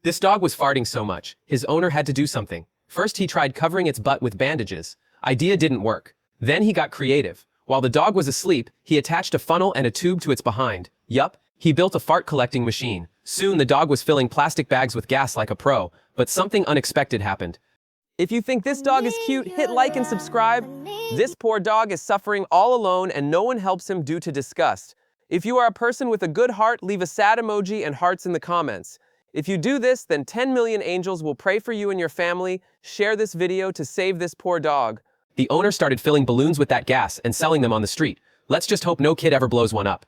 This dog was farting so much, his owner had to do something. First he tried covering its butt with bandages. Idea didn't work. Then he got creative. While the dog was asleep, he attached a funnel and a tube to its behind. Yup, he built a fart collecting machine. Soon the dog was filling plastic bags with gas like a pro, but something unexpected happened. If you think this dog is cute, hit like and subscribe. This poor dog is suffering all alone and no one helps him due to disgust. If you are a person with a good heart, leave a sad emoji and hearts in the comments. If you do this, then 10 million angels will pray for you and your family. Share this video to save this poor dog. The owner started filling balloons with that gas and selling them on the street. Let's just hope no kid ever blows one up.